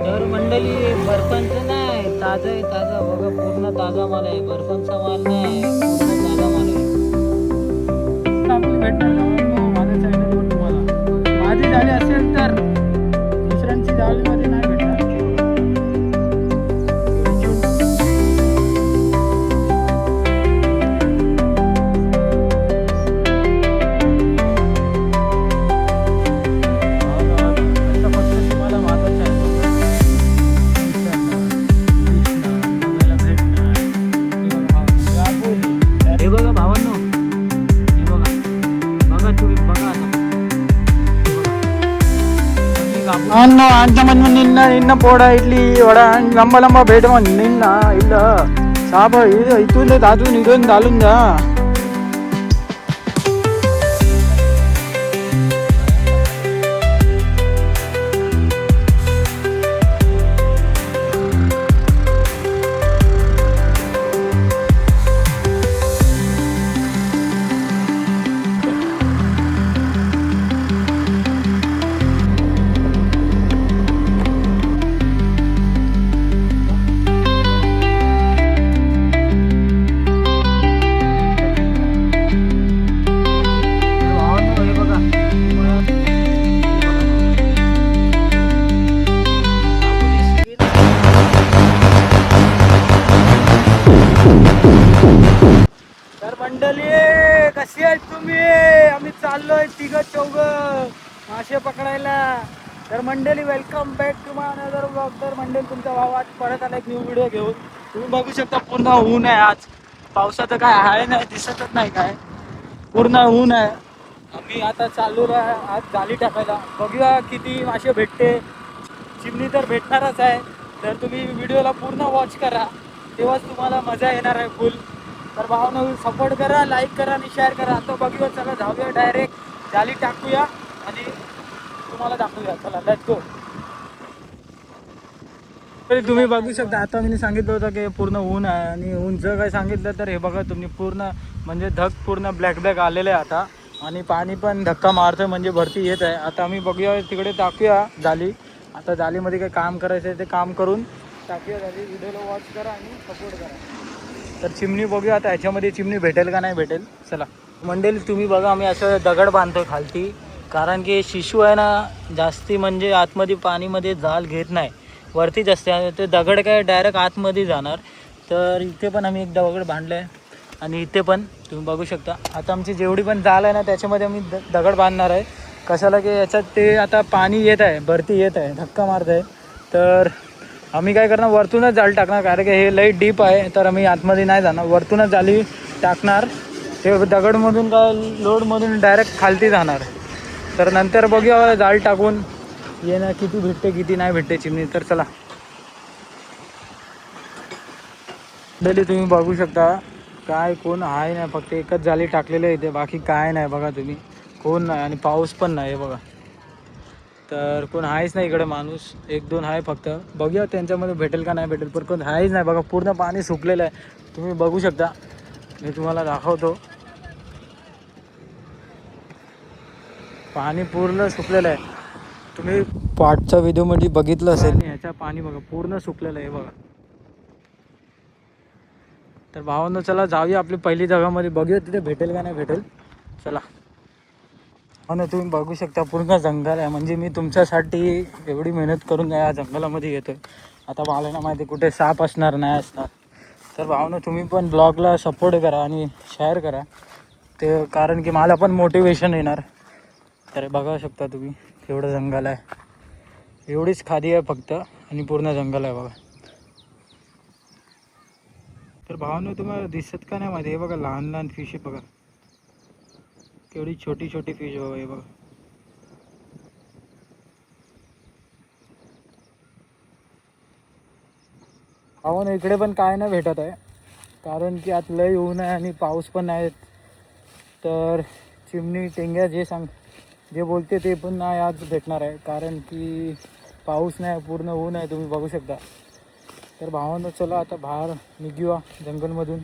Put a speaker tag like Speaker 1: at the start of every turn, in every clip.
Speaker 1: तर मंडळी बर्फांचं नाही, ताजा आहे ताजा बघा, पूर्ण ताजा माल आहे, बर्फांचा माल नाही, पूर्ण ताजा माल आहे. आपली भेटणार गावांनो माझ्या चॅनलवर तुम्हाला. माझी झाली असेल तर दुसऱ्यांची जाळीमध्ये नाही भेटणार. हे बघा भावांनो, हे बघा बघा तुम्ही बघा आता అంతమంది నిన్న పోడా ఇడ్లీ వడ లంబ లంబ పెట్టమని నిన్న ಇಲ್ಲ ಸಾಬ ಇದು ಇತ್ತು ಅದು ಇದೊಂದು ಅಲ್ಲುಂదా तर मंडळी कशी आहेत तुम्ही? आम्ही चाललोय तिघ चौघ मासे पकडायला. तर मंडळी welcome back to my another blog. तर मंडळी तुमचा भाव आज परत आला एक न्यू व्हिडिओ घेऊन. तुम्ही बघू शकता पूर्ण ऊन आहे आज. पावसाचं काय आहे नाही, दिसतच नाही काय, पूर्ण ऊन आहे. आम्ही आता चाललो आज जाळी टाकायला. बघूया किती मासे भेटते. चिमणी तर भेटणारच आहे. तर तुम्ही व्हिडिओला पूर्ण वॉच करा, तेव्हाच तुम्हाला मजा येणार आहे फुल. तर भावांनो सपोर्ट करा, लाईक करा आणि शेअर करा. आता बघूया, चला जाऊया डायरेक्ट जाळी टाकूया आणि तुम्हाला दाखवूया. चला लेट्स गो. तरी तुम्ही बघू शकता, आता मी सांगितलं होतं की पूर्ण ऊन आहे आणि ऊनचं काय सांगितलं तर हे बघा तुम्ही, पूर्ण म्हणजे ढग पूर्ण ब्लॅक ब्लॅक आलेलं आहे आता. आणि पाणी पण धक्का मारतोय म्हणजे भरती येत आहे. आता आम्ही बघूया तिकडे टाकूया जाळी. आता जाळीमध्ये काही काम करायचं आहे ते काम करून टाकूया जाळी. व्हिडिओला वॉच करा आणि सपोर्ट करा. तर चिमणी बघूया आता ह्याच्यामध्ये चिमणी भेटेल का नाही भेटेल. चला मंडळी तुम्ही बघा, आम्ही असं दगड बांधतो खालती, कारण की शिशू आहे ना जास्ती म्हणजे आतमध्ये पाणीमध्ये जाल घेत नाही, वरतीच असते. ते दगड काय डायरेक्ट आतमध्ये जाणार. तर इथे पण आम्ही एक दगड बांधलं आहे आणि इथे पण तुम्ही बघू शकता. आता आमची जेवढी पण जाल आहे ना त्याच्यामध्ये आम्ही दगड बांधणार आहे. कशाला की याच्यात ते आता पाणी येत आहे, भरती येत आहे, धक्का मारत आहे. तर आम्ही काय करणार, वरतूनच जाळी टाकणार, कारण की हे लई डीप आहे. तर आम्ही आतमध्ये नाही जाणार, वरतूनच जाळी टाकणार. ते दगडमधून का लोडमधून डायरेक्ट खालती जाणार. तर नंतर बघूया जाळी टाकून येणं किती भेटते किती नाही भेटते चिमणी. तर चला डेली तुम्ही बघू शकता काय कोण आहे नाही, फक्त एकच जाळी टाकलेली आहे इथे, बाकी काय नाही बघा तुम्ही, कोण नाही आणि पाऊस पण नाही बघा. तर कोण आहेच नाही इकडे, माणूस एक दोन आहे फक्त. बघूया त्यांच्यामध्ये भेटेल का नाही भेटेल, पण कोण आहेच नाही बघा. पूर्ण पाणी सुकलेलं आहे, तुम्ही बघू शकता. मी तुम्हाला दाखवतो, पाणी पूर्ण सुकलेलं आहे. तुम्ही पाठच्या व्हिडिओमध्ये बघितलं असेल, ह्याच्या पाणी बघा पूर्ण सुकलेलं आहे बघा. तर भावांनो चला जाऊया आपली पहिली जागामध्ये, बघूया तिथे भेटेल का नाही भेटेल. चला. हो ना, तुम्ही बघू शकता पूर्ण जंगल आहे. म्हणजे मी तुमच्यासाठी एवढी मेहनत करून या जंगलामध्ये येतोय. आता मला ना माहिती कुठे साप असणार नाही असणार. तर भावना तुम्ही पण ब्लॉगला सपोर्ट करा आणि शेअर करा ते, कारण की मला पण मोटिवेशन येणार. तर बघू शकता तुम्ही एवढं जंगल आहे, एवढीच खादी आहे फक्त आणि पूर्ण जंगल आहे बघा. तर भावना तुम्हाला दिसत का नाही माहिती, हे बघा लहान लहान फिश आहे बघा, केवढी छोटी छोटी फिश बघा, हे बघा. भावना इकडे पण काय नाही भेटत आहे, कारण की आत लय ऊन आहे आणि पाऊस पण नाही. तर चिमणी टेंग्या जे बोलते ते पण नाही आज भेटणार आहे, कारण की पाऊस नाही, पूर्ण ऊन आहे तुम्ही बघू शकता. तर भावांनो चला आता बाहेर निघूया जंगलमधून.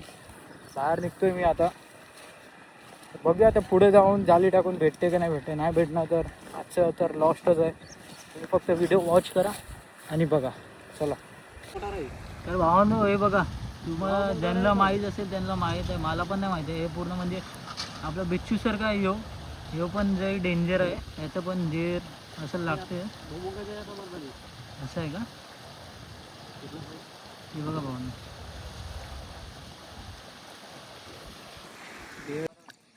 Speaker 1: बाहेर निघतोय मी आता. बघूया आता पुढे जाऊन जाळी टाकून भेटते का नाही भेटते. नाही भेटणार तर आजचं तर लॉस्टच आहे. तुम्ही फक्त व्हिडिओ वॉच करा आणि बघा चला. तर भावांनो हे बघा, तुम्हाला ज्यांना माहीत असेल त्यांना माहीत आहे, मला पण नाही माहिती आहे. हे पूर्ण म्हणजे आपलं बिच्छूसारखं आहे. ह्यो पण जे डेंजर आहे, याचं पण जेर असं लागते. असं आहे का? हे बघा भावांनो.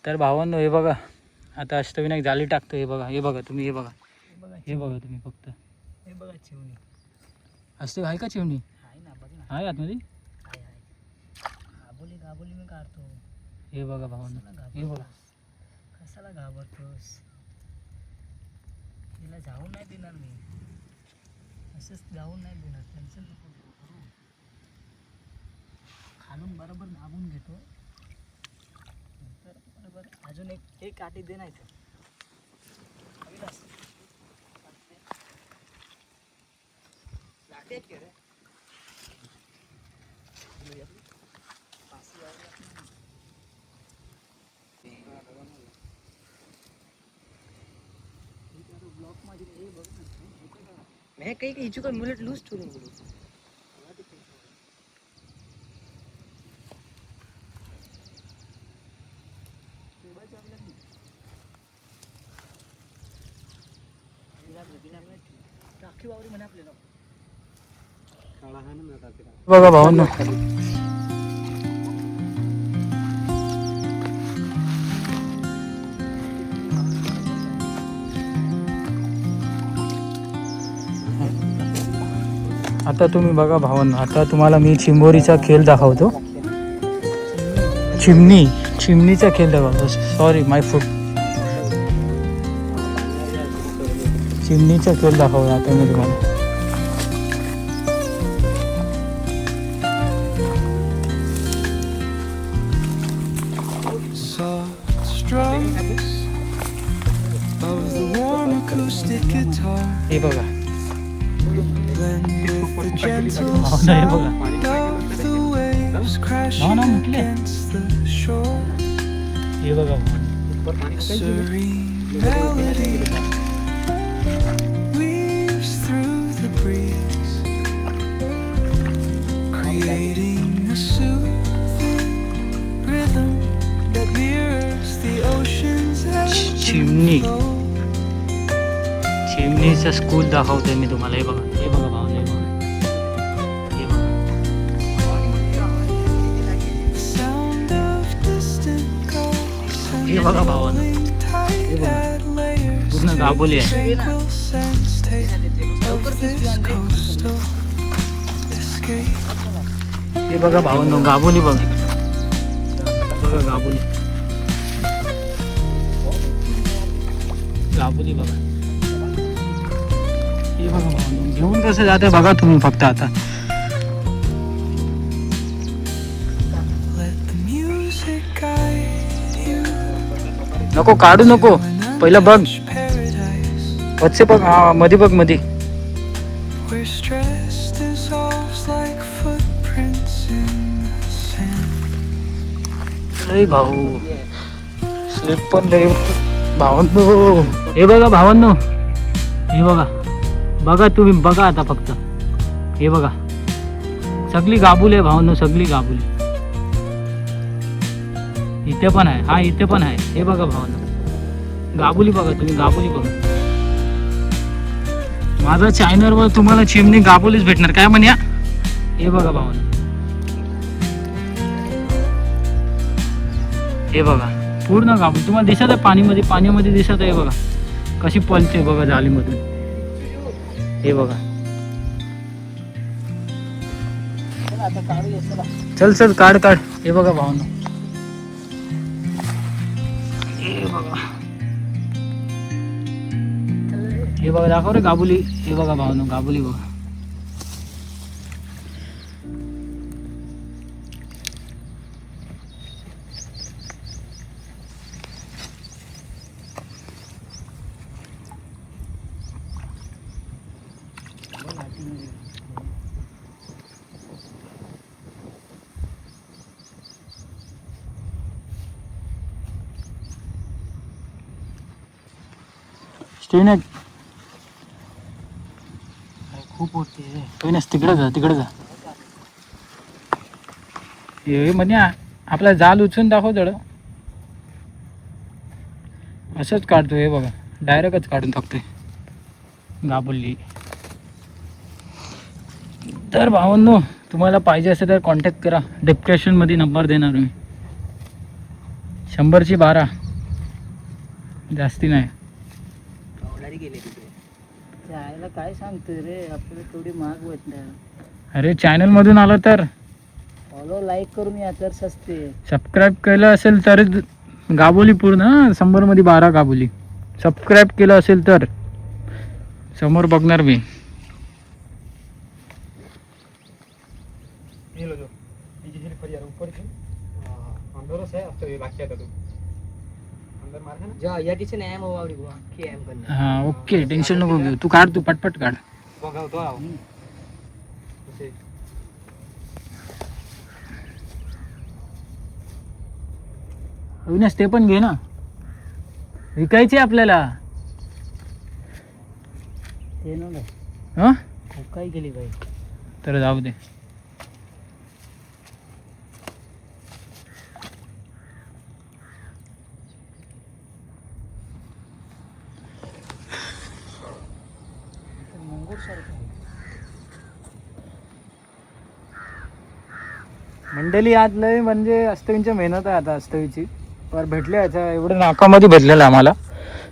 Speaker 1: तर भावांनो हे बघा, आता अष्टविनायक जाळी टाकतो. हे बघा, हे बघा तुम्ही, हे बघा, हे बघा तुम्ही फक्त. हे बघा चिवणी. असते आहे का चिवणी? आहे ना, बघ ना. आहे आतमध्ये? गाबोली गाबोली मी काढतो. हे बघा भावांनो, हे बघा. कशाला घाबरतोस? तिला जाऊन नाही देणार मी, असंच जाऊन नाही देणार. टेन्शन नको घेऊ. खालून बरोबर दाबून घेतो. नंतर बरोबर अजून एक काठी दे नाही तर. मैं कहीं कहीं चुका मुलेट लूज छोड़ूंगा. बघा भावांनो, आता तुम्ही बघा भावांनो, आता तुम्हाला मी चिंबोरीचा खेळ दाखवतो. चिमणीचा खेळ दाखवतो. सॉरी माय फूड. चिमणीचा खेळ दाखवतो आता मी तुम्हाला. हे बघा, हे बघा, म्हटले हे बघा. चिमणीचा स्कूल दाखवतोय मी तुम्हाला. हे बघा, हे बघा भावना, हे बघा, हे बघा. हे बघा भावानं, हे बघा पूर्ण गाबोली आहे. हे बघा भावांनो, गाबोली बघा, बघा गाबोली, गाबोली बघा. हे बघा भावांनो, घेऊन कसं जाते बघा तुम्ही फक्त. आता नको काढू नको, पहिलं बघ, वरचे बघ. हा मध्ये बघ, मध्ये. अरे भाऊ, स्लिप पण लय भावांनो. हे बघा भावांनो, हे बघा, बघा तुम्ही बघा आता फक्त. हे बघा सगळी गाबुली आहे भावांनो, सगळी गाबुली. इथे पण आहे, हा इथे पण आहे. हे बघा भावांनो, गाबुली बघा तुम्ही, गाबुली बघा. माझ्या चॅनलवर तुम्हाला चिमणी गाबुलीच भेटणार, काय म्हण्या. हे बघा भावांनो, हे बघा पूर्ण गाबुली तुम्हाला दिसत आहे. पाण्यामध्ये दिसत आहे. बघा कशी पलते बघा जाळीमधून. हे बघा, चल चल काढ. हे बघा भावांनो, हे बघा, हे बघा दाखव रे गाबुली. हे बघा भावांनो, गाबुली बघा. खूप
Speaker 2: पोटते
Speaker 1: अविनाश तिकडे जा तिकडे जा. हे म्हणजे आपला जाल उचलून दाखव थोडं. असंच काढतो हे बघा, डायरेक्टच काढून टाकतोय गाबुली. तर भावांनो, तुम्हाला पाहिजे असेल तर कॉन्टॅक्ट करा, डिस्क्रिप्शनमध्ये नंबर देणार मी. 100ची 12, जास्ती नाही.
Speaker 2: गेले तिथे जायला. काय सांगतोय रे, आपल्याला थोडी महाग भेटणार.
Speaker 1: अरे चॅनलमधून आलं तर
Speaker 2: फॉलो लाईक करून या तर सस्ते.
Speaker 1: सबस्क्राईब केलं असेल तर गाबोली पूर्ण 100मध्ये 12 गाबोली. सबस्क्राईब केलं असेल तर समोर बघणार मी. हा ओके, टेन्शन नको घेऊ. तू काढ, तू पटपट काढ. अविनाश ते पण घे ना, विकायचे आपल्याला.
Speaker 2: ते ना
Speaker 1: हा
Speaker 2: काय गेली बाई.
Speaker 1: तर जाऊ दे. मंडळी आज लय म्हणजे अस्तवींची मेहनत आहे आता अस्तवीची. पर भेटले आता एवढं नाकामध्ये भेटलेलं आम्हाला.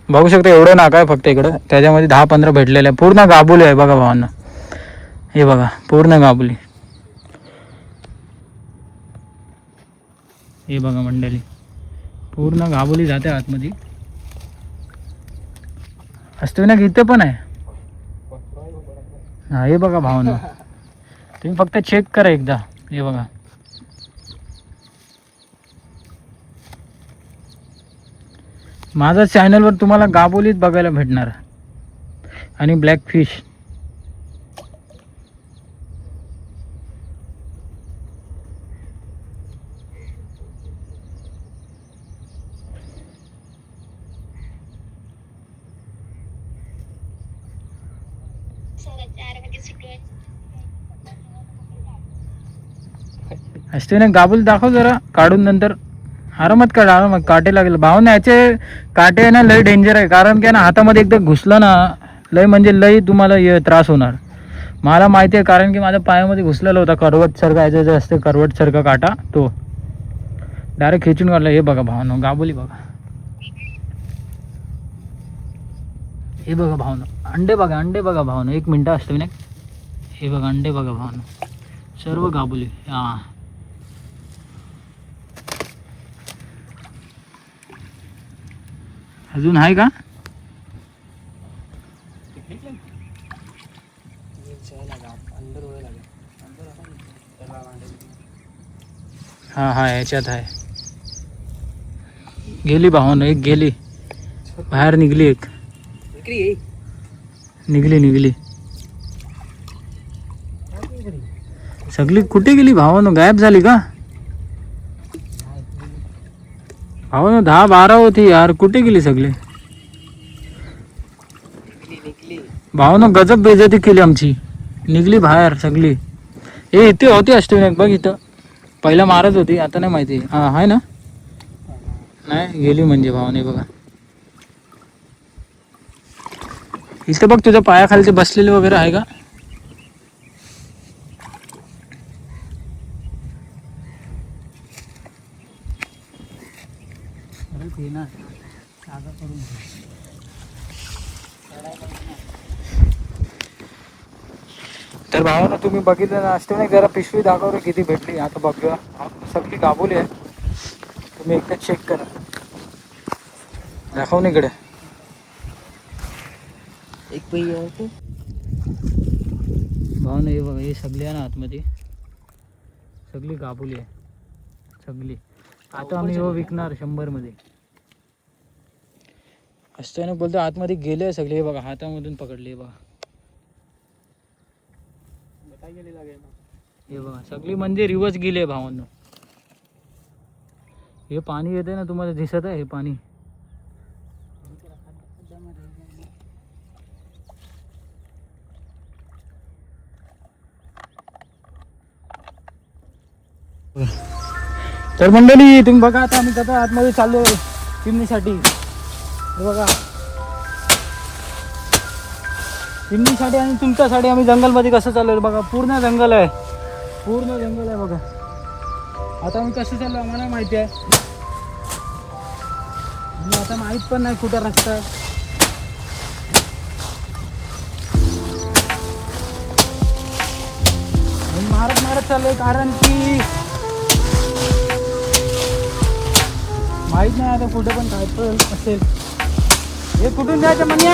Speaker 1: बघू शकता एवढं नाका आहे फक्त इकडं, त्याच्यामध्ये 10-15 भेटलेले आहे. पूर्ण गाबुली आहे बघा भावांना, हे बघा पूर्ण गाबुली. हे बघा मंडळी, पूर्ण गाबुली जाते आतमध्ये. अस्तविना इथं पण आहे. हा हे बघा भावांना, तुम्ही फक्त चेक करा एकदा. हे बघा माझ्या चॅनलवर तुम्हाला गाबोलीत बघायला भेटणार आणि ब्लॅक फिश. असते ना गाबोली दाखव जरा काढून, नंतर आरामात काढ, आरामात. काटे लागेल भावना, याचे काटे आहे ना लय डेंजर आहे. कारण की ना हातामध्ये एकदा घुसलं ना लय म्हणजे लय तुम्हाला त्रास होणार. मला माहिती आहे, कारण की माझ्या पायामध्ये घुसलेला होता करवटसारखा, याचा जे असते करवटसारखा काटा, तो डायरेक्ट खेचून काढला. हे बघा भावना गाबोली बघा, हे बघा भावना. अंडे बघा, अंडे बघा भावना. 1 मिनटं असतं ना, हे बघा अंडे बघा भावना, सर्व गाबोली. हां अजून आहे का? हा हा याच्यात आहे. गेली भावानं, एक गेली बाहेर, निघली एक, निघली सगळी. कुठे गेली भावानं, गायब झाली का भावानं? 10-12 होती यार, कुठे गेली सगळी भावानं? गजब बेइज्जती केली आमची, निघली बाहेर सगळी. हे इथे होती अष्टविनायक बघ, इथं पहिला मारत होती, आता नाही माहिती. हा आहे ना, नाही गेली म्हणजे भावाने बघा. इथं बघ तुझ्या पायाखालचे बसलेले वगैरे आहे का? तर भावानं तुम्ही बघितलं ना असते ना, जरा पिशवी दाखव रे किती भेटली. आता बघूया, सगळी गाबोली आहे. तुम्ही एकदा चेक करा, दाखव इकडे.
Speaker 2: एक पहिया
Speaker 1: भावना हे बघा, हे सगळी आहे ना आतमध्ये, सगळी गाबोली आहे सगळी. आता आम्ही हो विकणार 100मध्ये. असतं ना बोलतो आतमध्ये गेले सगळे. हे बघा हातामधून पकडले बघा, हे बघा सगळी म्हणजे रिवर्स गेले भावांनो. हे पाणी येते ना, तुम्हाला दिसत आहे हे पाणी. तर मंडळी तुम्ही बघा आता आम्ही आता आतमध्ये चाललो चिमणीसाठी. हे बघा चिमणीसाठी आणि तुमच्यासाठी आम्ही जंगलमध्ये कसं चाललो बघा. पूर्ण जंगल आहे, पूर्ण जंगल आहे बघा. आता आम्ही कसं चाललो आम्हाला माहिती आहे आणि आता माहीत पण नाही कुठं रस्ता आहे. मारत मारत चाललोय कारण की माहित नाही आता कुठे पण काय पण असेल. हे कुठून जायचं म्हणजे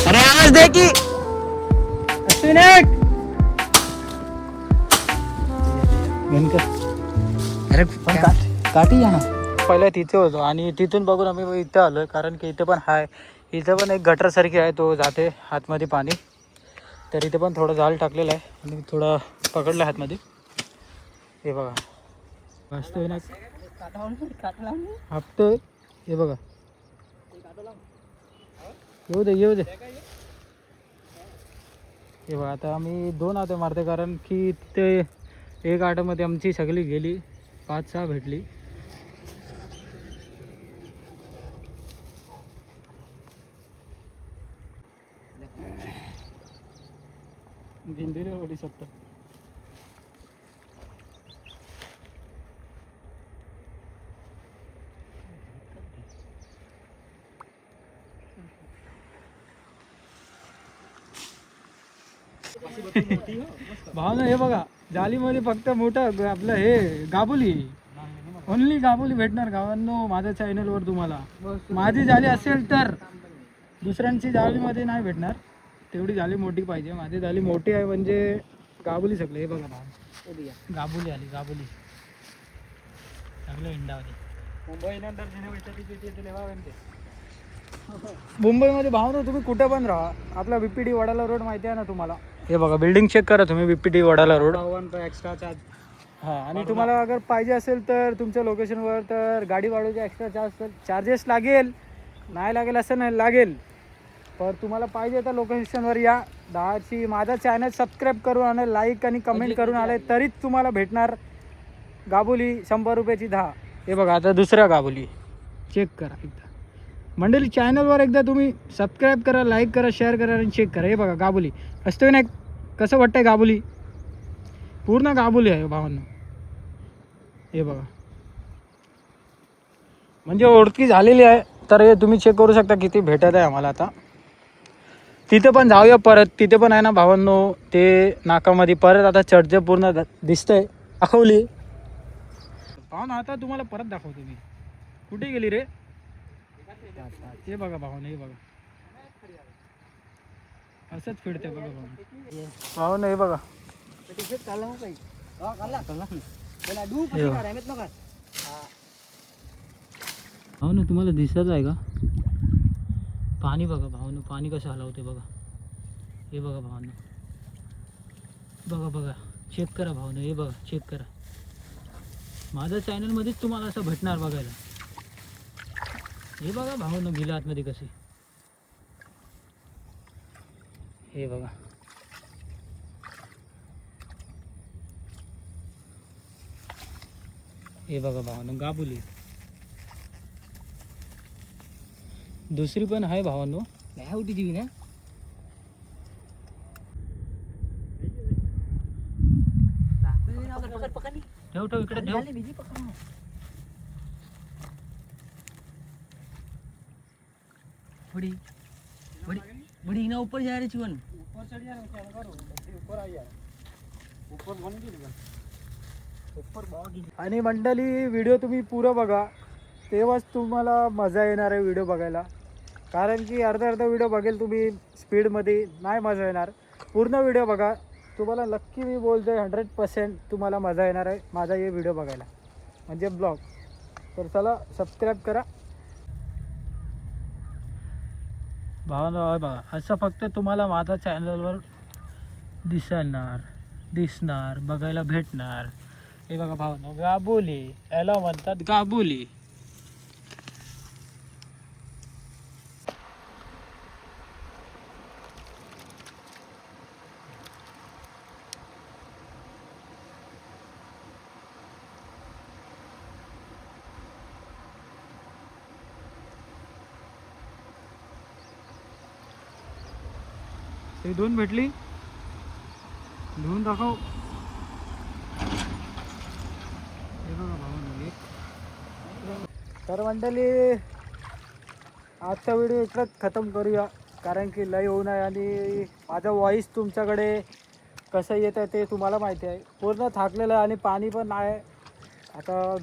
Speaker 1: अरे आवाज दे की अरे काठी या ना. पहिला तिथे होतो आणि तिथून बघून आम्ही इथं आलोय कारण की इथे पण हाय. इथं पण एक गटरसारखी आहे, तो जाते हातमध्ये पाणी. तर इथे पण थोडं जाळ टाकलेलं आहे आणि थोडं पकडलं हातमध्ये. हे बघा वाचतोय ना हापतोय. हे बघा येऊ दे येऊ दे. हे बघा आता आम्ही 2 आटे मारते कारण की ते एक आटामध्ये आमची सगळी गेली, 5-6 भेटली. भिंडीला ओढी शकतो. भाव ना हे बघा जालीमध्ये फक्त मोठं आपलं हे गाबुली, ओनली गाबुली भेटणार गावांनो माझ्या चॅनलवर तुम्हाला. माझी जाली असेल तर दुसऱ्यांची जालीमध्ये नाही भेटणार. तेवढी जाली मोठी पाहिजे. माझी जाली मोठी आहे म्हणजे गाबुली सगळे. हे बघा भाव गाबुली आली, गाबुली सगळं इंडावली. मुंबईमध्ये भाव ना तुम्ही कुठे पण राहा, आपला VPD वडाला रोड माहिती आहे ना तुम्हाला. हे बघा बिल्डिंग चेक करा तुम्ही, VPD वडाला रोड एक्स्ट्रा चार्ज. हां आणि तुम्हाला अगर पाहिजे असेल तर तुमच्या लोकेशनवर तर गाडी भाड्याचे एक्स्ट्रा चार्जेस लागेल. नाही लागेल असं नाही, लागेल. पण तुम्हाला पाहिजे तर लोकेशनवर या. 10ची माझा चॅनल सबस्क्राईब करून आणि लाईक आणि कमेंट करून आले तरीच तुम्हाला भेटणार गाबुली 100 रुपयाची 10. हे बघा आता दुसरा गाबुली चेक करा एकदा. मंडळी चॅनलवर एकदा तुम्ही सबस्क्राईब करा, लाईक करा, शेअर करा आणि चेक करा. हे बघा गाबुली असतोय ना, कसं वाटतंय गाबुली. पूर्ण गाबुली आहे भावांनो. हे बघा म्हणजे ओळखी झालेली आहे. तर हे तुम्ही चेक करू शकता किती भेटत आहे आम्हाला. आता तिथे पण जाऊया परत, तिथे पण आहे ना भावांनो ते नाकामध्ये परत आता चर्चा पूर्ण दिसतंय. दाखवली भावांनो, आता तुम्हाला परत दाखवतो मी. कुठे गेली रे. हे बघा भावांनो, हे बघा असंच फिरते बघा भावांनो. हे बघा भावांनो तुम्हाला दिसत आहे का पाणी. बघा भावांनो पाणी कसं हलवते बघा. हे बघा भावांनो, बघा बघा चेक करा भावांनो. हे बघा चेक करा. माझ्या चॅनलमध्येच तुम्हाला असं भेटणार बघायला. हे बघा भावांनो गेल्या आतमध्ये कसे. हे बघा हे बघा भावांनो गाबुली. दुसरी पण आहे भावांनो. काय होती ती ना. ठेव ठेव इकडे ठेव. बड़ी बड़ी बड़ी ना ऊपर जा रही चिवन. ऊपर चढ़ जा रहा है करो ऊपर आ यार. ऊपर बन गई ऊपर बाग. आणि मंडळी व्हिडिओ तुम्ही पुरं बघा तेव्हाच तुम्हाला मजा येणार आहे व्हिडिओ बघायला. कारण की अर्धा व्हिडिओ बघेल तुम्ही स्पीडमध्ये नाही मजा येणार. पूर्ण व्हिडिओ बघा. तुम्हाला नक्की मी बोलतोय 100% तुम्हाला मजा येणार आहे माझा हे व्हिडिओ बघायला म्हणजे ब्लॉग. तर चला सबस्क्राईब करा भावांनो. बघा असं फक्त तुम्हाला माझ्या चॅनलवर दिसणार बघायला भेटणार. हे बघा भावांनो गाबुली, याला म्हणतात गाबुली. ही दोन भेटली, धुवून दाखव. हे बघा भाऊ एक. तर मंडळी आजचा व्हिडिओ इकडंच खतम करूया, कारण की लय होऊन आहे आणि माझा वॉईस तुमच्याकडे कसं येत आहे ते तुम्हाला माहिती आहे. पूर्ण थाकलेलं आहे आणि पाणी पण नाही. आता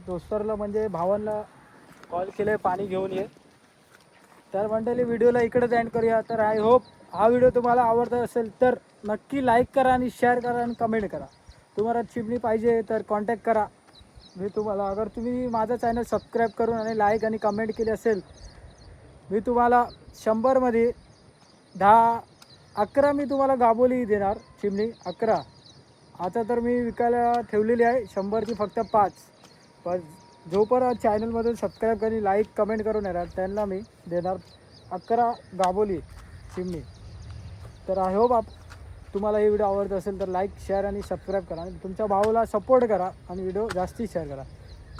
Speaker 1: दोस्तरला म्हणजे भावांना कॉल केलं आहे पाणी घेऊन ये. तर मंडळी व्हिडिओला इकडेच एंड करूया. तर आय होप हा व्हिडिओ तुम्हाला आवडत असेल तर नक्की लाईक करा आणि शेअर करा आणि कमेंट करा. तुम्हाला चिमणी पाहिजे तर कॉन्टॅक्ट करा. मी तुम्हाला अगर तुम्ही माझं चॅनल सबस्क्राईब करून आणि लाईक आणि कमेंट केली असेल, मी तुम्हाला 100मध्ये 11 मी तुम्हाला गाबोली देणार. चिमणी 11. आता तर मी विकायला ठेवलेली आहे 100ची फक्त 5. पण जो पण चॅनलमधून सबस्क्राईब करून लाईक कमेंट करून येणार त्यांना मी देणार 11 गाबोली चिमणी. तर आय होप तुम्हाला हे व्हिडिओ आवडत असेल तर लाईक शेअर आणि सबस्क्राईब करा आणि तुमच्या भावाला सपोर्ट करा आणि व्हिडिओ जास्ती शेअर करा.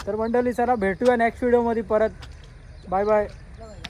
Speaker 1: तर मंडळी चला भेटूया नेक्स्ट व्हिडिओमध्ये परत. Bye bye.